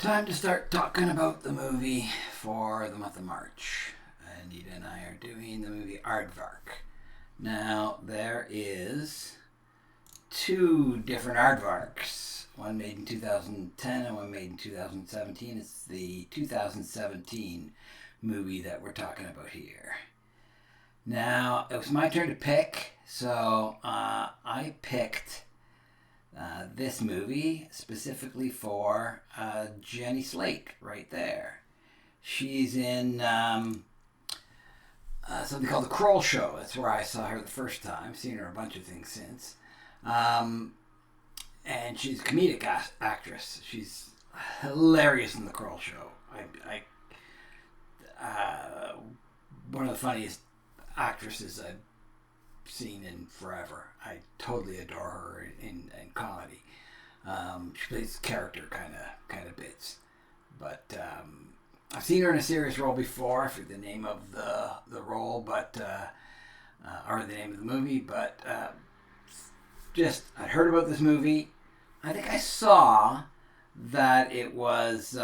Time to start talking about the movie for the month of March. Anita and I are doing the movie Aardvark. Now, there is two different aardvarks. One made in 2010 and one made in 2017. It's the 2017 movie that we're talking about here. Now, it was my turn to pick, so I picked this movie specifically for Jenny Slate right there. She's in something called The Kroll Show. That's where I saw her the first time. Seen her a bunch of things since. And she's a comedic actress. She's hilarious in The Kroll Show. One of the funniest actresses I've seen in forever. I totally adore her in comedy. She plays character kind of bits, but I've seen her in a serious role before. I forget the name of the role, but or the name of the movie, but just I'd heard about this movie. I think I saw that it was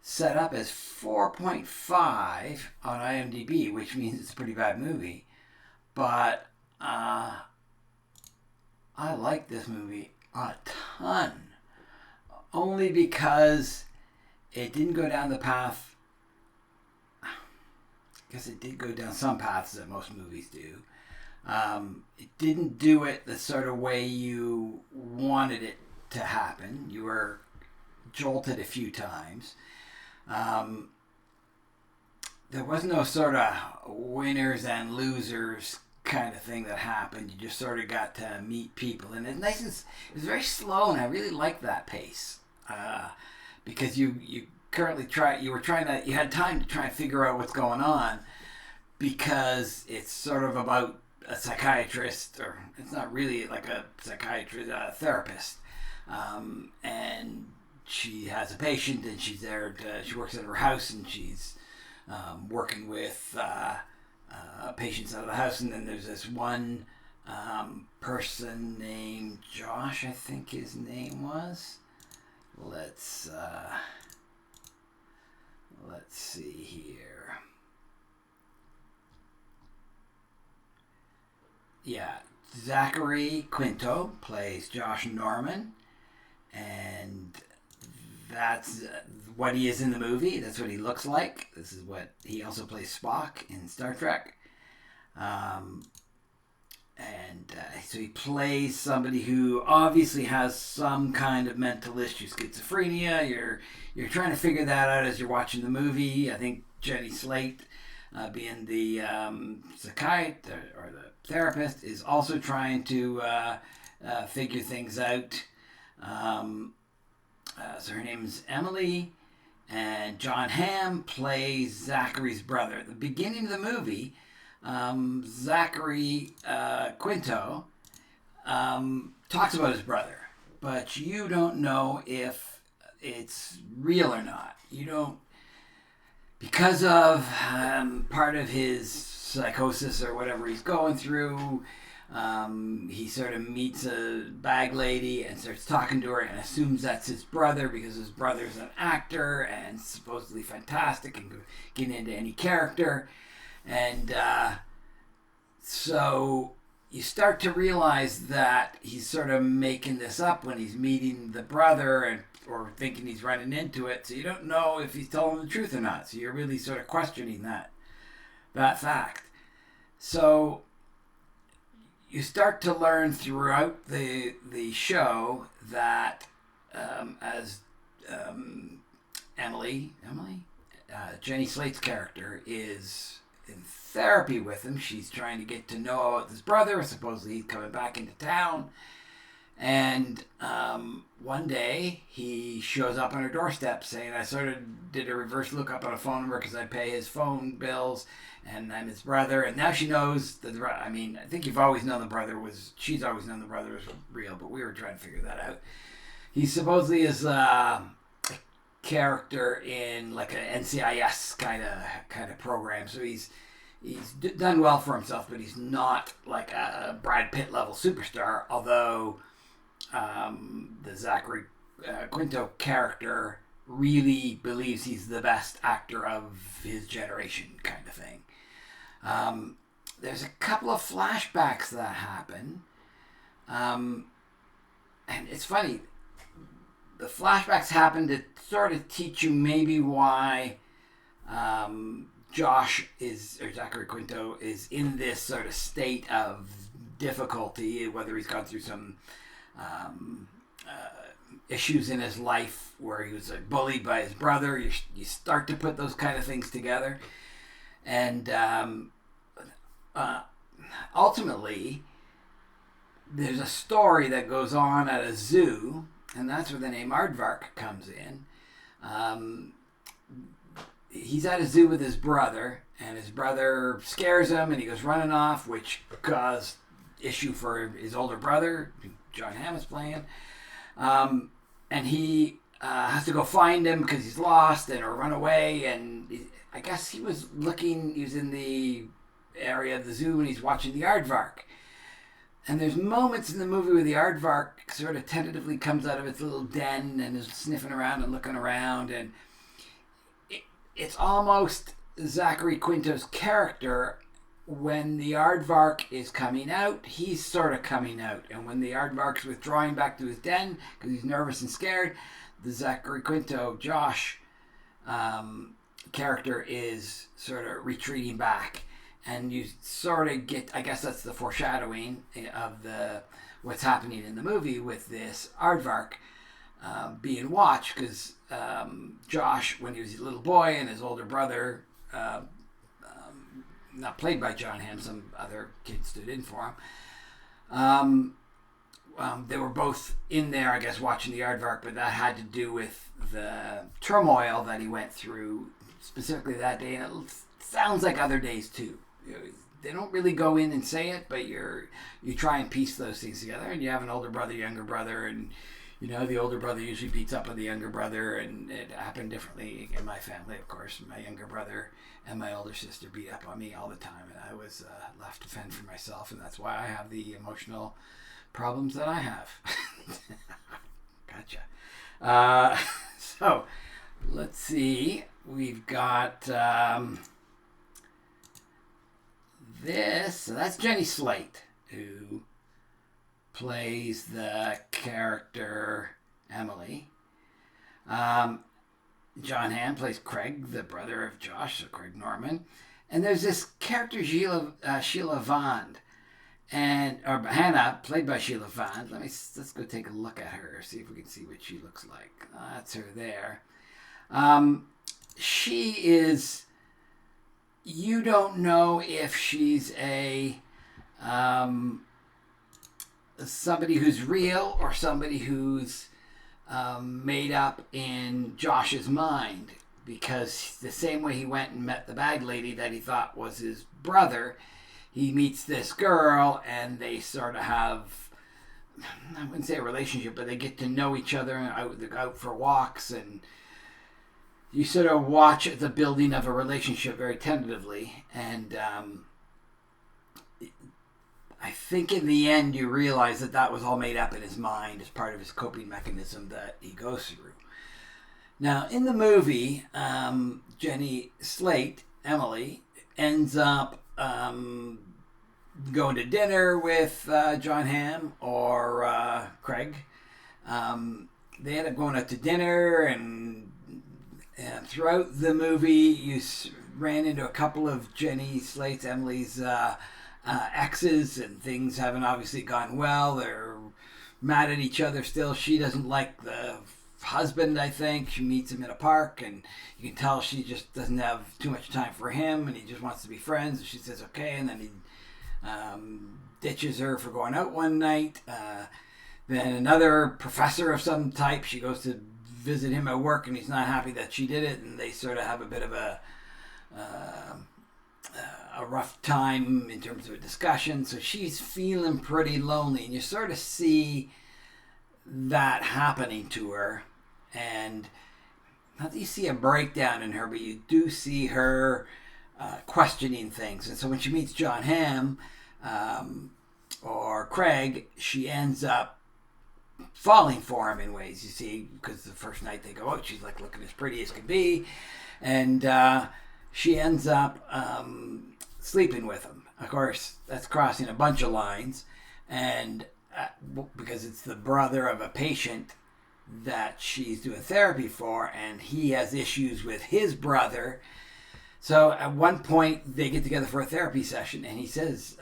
set up as 4.5 on IMDb, which means it's a pretty bad movie. But I like this movie a ton. Only because it didn't go down the path. I guess it did go down some paths that most movies do. It didn't do it the sort of way you wanted it to happen. You were jolted a few times. There was no sort of winners and losers kind of thing that happened. You just sort of got to meet people, and it's nice. It was very slow, and I really liked that pace because you had time to try and figure out what's going on, because it's sort of about a psychiatrist, or it's not really like a psychiatrist, a therapist, and she has a patient, and she's there. She works at her house, and she's working with patients out of the house, and then there's this one person named Josh, I think his name was. Let's see here. Yeah, Zachary Quinto plays Josh Norman, and that's what he is in the movie. That's what he looks like. This is what he also plays Spock in Star Trek. So he plays somebody who obviously has some kind of mental issue, schizophrenia. You're trying to figure that out as you're watching the movie. I think Jenny Slate, being the psychiatrist or the therapist, is also trying to figure things out. So her name is Emily, and John Hamm plays Zachary's brother. At the beginning of the movie, Zachary Quinto talks about his brother, but you don't know if it's real or not. You don't, because of part of his psychosis or whatever he's going through. He sort of meets a bag lady and starts talking to her and assumes that's his brother because his brother's an actor and supposedly fantastic and could get into any character. And so you start to realize that he's sort of making this up when he's meeting the brother, or thinking he's running into it. So you don't know if he's telling the truth or not. So you're really sort of questioning that fact. So you start to learn throughout the show that as Jenny Slate's character is in therapy with him, she's trying to get to know about his brother. Supposedly he's coming back into town, and one day he shows up on her doorstep saying, I sort of did a reverse lookup on a phone number because I pay his phone bills, and I'm his brother. And now she knows that I think she's always known the brother was real, but we were trying to figure that out. He supposedly is a character in like an NCIS kind of program, so he's done well for himself, but he's not like a Brad Pitt level superstar, although the Zachary Quinto character really believes he's the best actor of his generation, kind of thing. There's a couple of flashbacks that happen. And it's funny, the flashbacks happen to sort of teach you maybe why Zachary Quinto is in this sort of state of difficulty, whether he's gone through some issues in his life where he was bullied by his brother. You start to put those kind of things together. And ultimately, there's a story that goes on at a zoo, and that's where the name Aardvark comes in. He's at a zoo with his brother, and his brother scares him, and he goes running off, which caused issue for his older brother, John Hamm is playing. And he has to go find him because he's lost or run away, and I guess he was in the area of the zoo, and he's watching the aardvark. And there's moments in the movie where the aardvark sort of tentatively comes out of its little den and is sniffing around and looking around, and it's almost Zachary Quinto's character. When the aardvark is coming out, he's sort of coming out. And when the aardvark's withdrawing back to his den because he's nervous and scared, the Zachary Quinto, Josh, character is sort of retreating back. And you sort of get, I guess that's the foreshadowing of what's happening in the movie with this aardvark being watched, because Josh, when he was a little boy, and his older brother, not played by John Hamm, some other kid stood in for him. They were both in there, I guess, watching the aardvark, but that had to do with the turmoil that he went through specifically that day, and it sounds like other days too. They don't really go in and say it, but you try and piece those things together. And you have an older brother, younger brother, and the older brother usually beats up on the younger brother, and it happened differently in my family, of course. My younger brother and my older sister beat up on me all the time, and I was left to fend for myself, and that's why I have the emotional problems that I have. Gotcha. So, let's see. We've got this. So that's Jenny Slate, who plays the character Emily. John Hamm plays Craig, the brother of Josh, so Craig Norman. And there's this character, Sheila Vand, or Hannah, played by Sheila Vand. Let's go take a look at her, see if we can see what she looks like. That's her there. She is, you don't know if she's somebody who's real or somebody who's made up in Josh's mind, because the same way he went and met the bag lady that he thought was his brother, he meets this girl and they sort of have, I wouldn't say a relationship, but they get to know each other and they go out for walks, and you sort of watch the building of a relationship very tentatively. And I think in the end you realize that was all made up in his mind as part of his coping mechanism that he goes through. Now, in the movie, Jenny Slate, Emily, ends up going to dinner with John Hamm or Craig. They end up going out to dinner, and throughout the movie you ran into a couple of Jenny Slate's, Emily's exes, and things haven't obviously gone well. They're mad at each other still. She doesn't like the husband, I think. She meets him in a park, and you can tell she just doesn't have too much time for him, and he just wants to be friends. And she says okay, and then he ditches her for going out one night. Then another professor of some type, she goes to visit him at work, and he's not happy that she did it, and they sort of have a bit of a rough time in terms of a discussion. So she's feeling pretty lonely, and you sort of see that happening to her. And not that you see a breakdown in her, but you do see her questioning things. And so when she meets John Hamm or Craig, she ends up falling for him in ways, you see, because the first night they go out, she's like looking as pretty as can be, and she ends up sleeping with him. Of course, that's crossing a bunch of lines, and because it's the brother of a patient that she's doing therapy for, and he has issues with his brother. So at one point, they get together for a therapy session, and he says,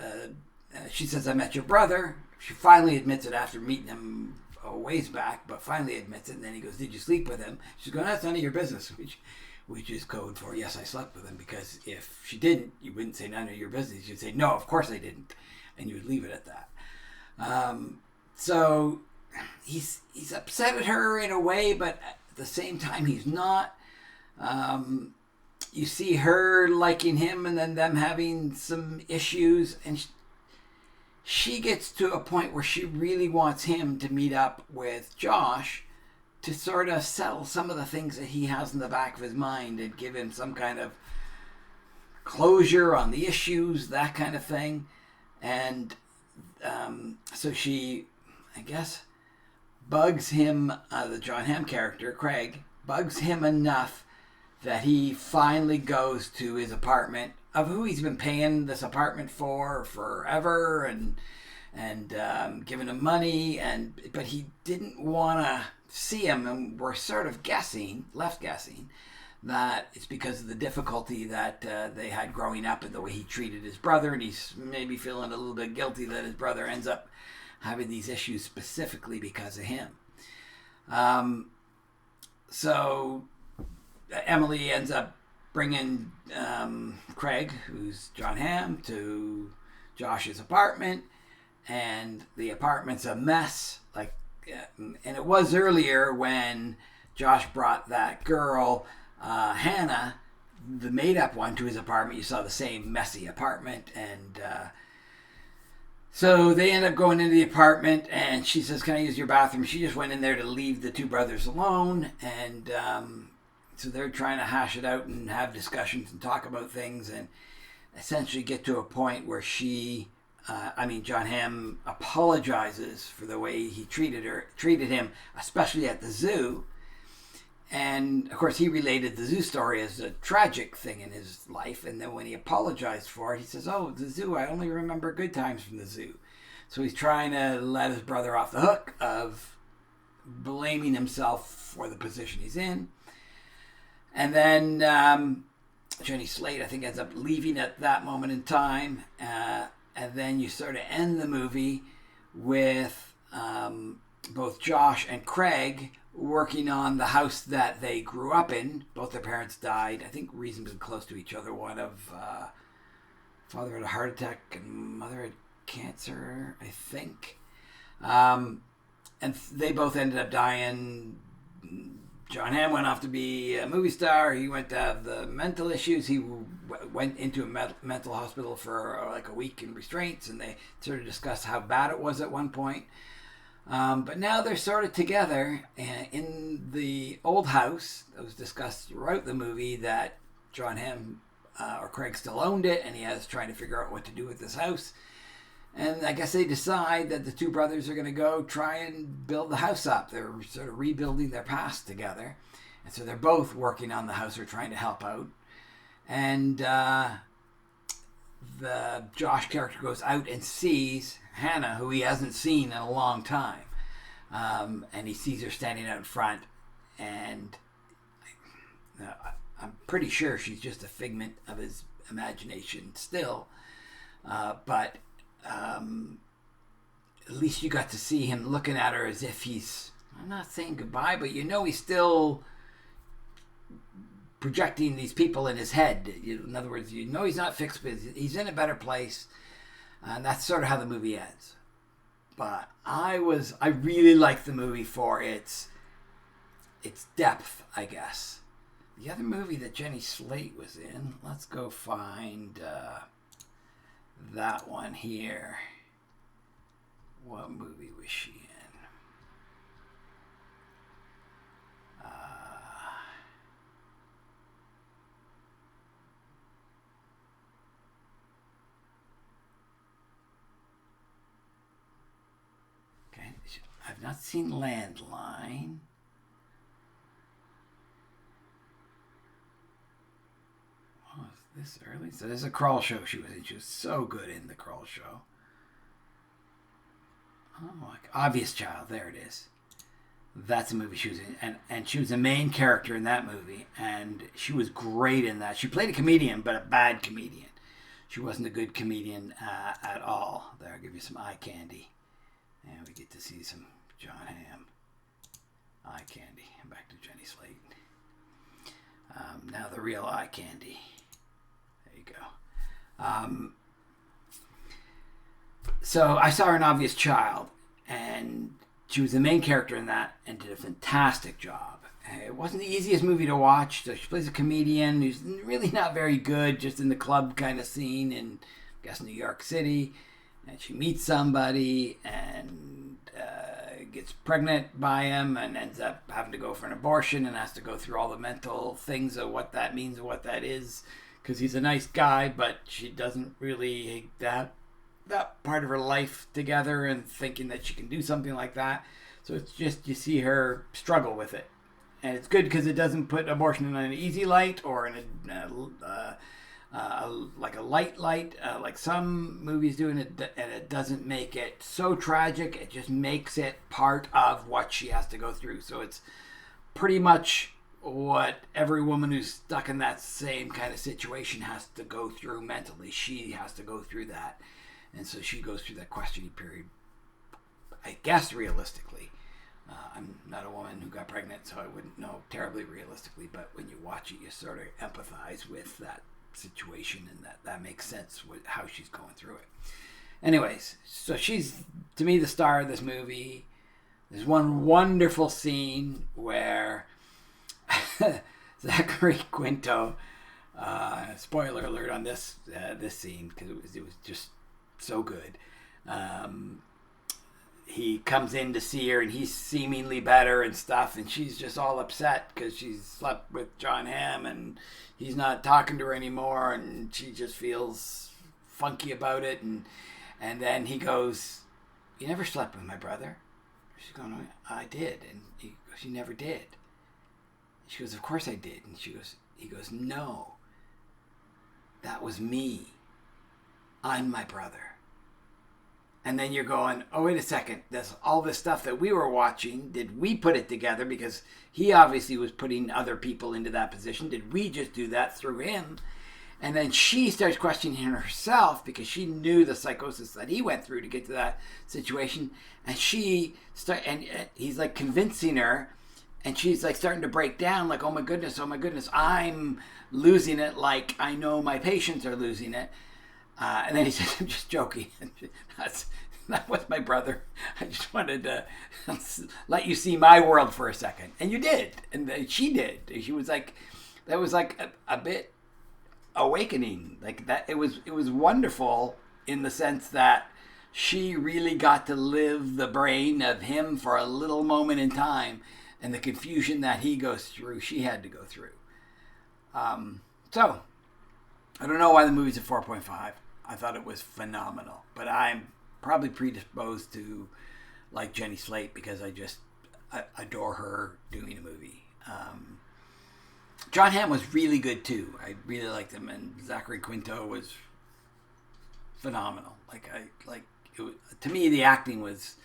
she says, "I met your brother." She finally admits it after meeting him a ways back, but finally admits it. And then he goes, "Did you sleep with him?" She's going, "That's none of your business," which is code for, yes, I slept with him, because if she didn't, you wouldn't say none of your business. You'd say, "No, of course I didn't," and you would leave it at that. So he's upset at her in a way, but at the same time, he's not. You see her liking him, and then them having some issues, and she gets to a point where she really wants him to meet up with Josh to sort of settle some of the things that he has in the back of his mind and give him some kind of closure on the issues, that kind of thing. And so she, I guess, bugs him, the John Hamm character, Craig, bugs him enough that he finally goes to his apartment, of who he's been paying this apartment for forever, and giving him money, but he didn't want to see him, and we're sort of left guessing that it's because of the difficulty that they had growing up and the way he treated his brother, and he's maybe feeling a little bit guilty that his brother ends up having these issues specifically because of him. So Emily ends up bringing Craig, who's John Hamm, to Josh's apartment, and the apartment's a mess. And it was earlier when Josh brought that girl, Hannah, the made-up one, to his apartment. You saw the same messy apartment, and so they end up going into the apartment, and she says, "Can I use your bathroom?" She just went in there to leave the two brothers alone, and so they're trying to hash it out and have discussions and talk about things, and essentially get to a point where John Hamm apologizes for the way he treated him, especially at the zoo. And of course, he related the zoo story as a tragic thing in his life. And then when he apologized for it, he says, "Oh, the zoo, I only remember good times from the zoo." So he's trying to let his brother off the hook of blaming himself for the position he's in. And then Jenny Slate, I think, ends up leaving at that moment in time. And then you sort of end the movie with both Josh and Craig working on the house that they grew up in. Both their parents died, I think, reasonably close to each other. One of father had a heart attack and mother had cancer, I think. And they both ended up dying. John Hamm went off to be a movie star. He went to have the mental issues. He went into a mental hospital for like a week in restraints, and they sort of discussed how bad it was at one point. But now they're sort of together in the old house. It was discussed throughout the movie that John Hamm or Craig still owned it, and he is trying to figure out what to do with this house. And I guess they decide that the two brothers are going to go try and build the house up. They're sort of rebuilding their past together. And so they're both working on the house or trying to help out. And the Josh character goes out and sees Hannah, who he hasn't seen in a long time. And he sees her standing out in front. And I'm pretty sure she's just a figment of his imagination still. But at least you got to see him looking at her as if he's, I'm not saying goodbye, but he's still projecting these people in his head. In other words, he's not fixed, but he's in a better place. And that's sort of how the movie ends. But I really liked the movie for its depth, I guess. The other movie that Jenny Slate was in, let's go find that one here. What movie was she in? Okay, I've I've not seen Landline. Oh, is this early? So there's a Crawl show she was in. She was so good in the Crawl show. Oh, like Obvious Child. There it is. That's a movie she was in. And she was the main character in that movie. And she was great in that. She played a comedian, but a bad comedian. She wasn't a good comedian at all. There, I'll give you some eye candy. And we get to see some John Hamm. Eye candy. And back to Jenny Slate. Now the real eye candy. There you go. So I saw her in Obvious Child. And she was the main character in that and did a fantastic job. It wasn't the easiest movie to watch. So she plays a comedian who's really not very good, just in the club kind of scene in, I guess, New York City. And she meets somebody and gets pregnant by him and ends up having to go for an abortion and has to go through all the mental things of what that means and what that is. Because he's a nice guy, but she doesn't really have that part of her life together and thinking that she can do something like that. So it's just, you see her struggle with it. And it's good because it doesn't put abortion in an easy light or in like a light light, like some movies do, and it doesn't make it so tragic. It just makes it part of what she has to go through. So it's pretty much what every woman who's stuck in that same kind of situation has to go through mentally. She has to go through that. And so she goes through that questioning period, I guess, realistically. I'm not a woman who got pregnant, so I wouldn't know terribly realistically, but when you watch it, you sort of empathize with that situation, and that makes sense with how she's going through it. Anyways, so she's, to me, the star of this movie. There's one wonderful scene where Zachary Quinto, spoiler alert on this scene, because it was just so good. He comes in to see her and he's seemingly better and stuff, and she's just all upset because she's slept with John Hamm and he's not talking to her anymore, and she just feels funky about it. And then he goes, "You never slept with my brother?" She's going, "I did." And he goes, "You never did?" She goes, "Of course I did." And he goes, "No, that was me. I'm my brother." And then you're going, oh, wait a second. There's all this stuff that we were watching. Did we put it together? Because he obviously was putting other people into that position. Did we just do that through him? And then she starts questioning herself because she knew the psychosis that he went through to get to that situation. And and he's like convincing her. And she's like starting to break down like, oh my goodness, I'm losing it like I know my patients are losing it. And then he says, "I'm just joking. That was my brother. I just wanted to let you see my world for a second." And you did. And she did. She was like, that was like a bit awakening. Like that. It was wonderful in the sense that she really got to live the brain of him for a little moment in time, and the confusion that he goes through, she had to go through. So I don't know why the movie's a 4.5. I thought it was phenomenal, but I'm probably predisposed to like Jenny Slate because I adore her doing a movie. John Hamm was really good too. I really liked him, and Zachary Quinto was phenomenal. To me, the acting was.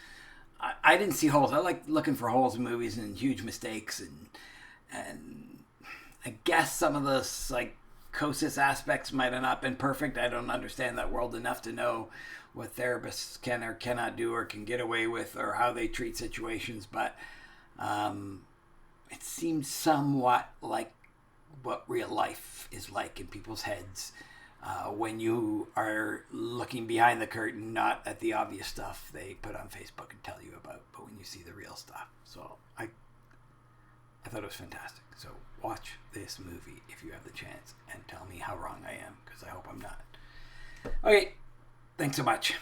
I didn't see holes. I like looking for holes in movies and huge mistakes, and I guess some of the psychosis aspects might have not been perfect. I don't understand that world enough to know what therapists can or cannot do or can get away with or how they treat situations, but it seems somewhat like what real life is like in people's heads when you are looking behind the curtain, not at the obvious stuff they put on Facebook and tell you about, but when you see the real stuff. So I thought it was fantastic. So watch this movie if you have the chance and tell me how wrong I am, because I hope I'm not. Okay, thanks so much.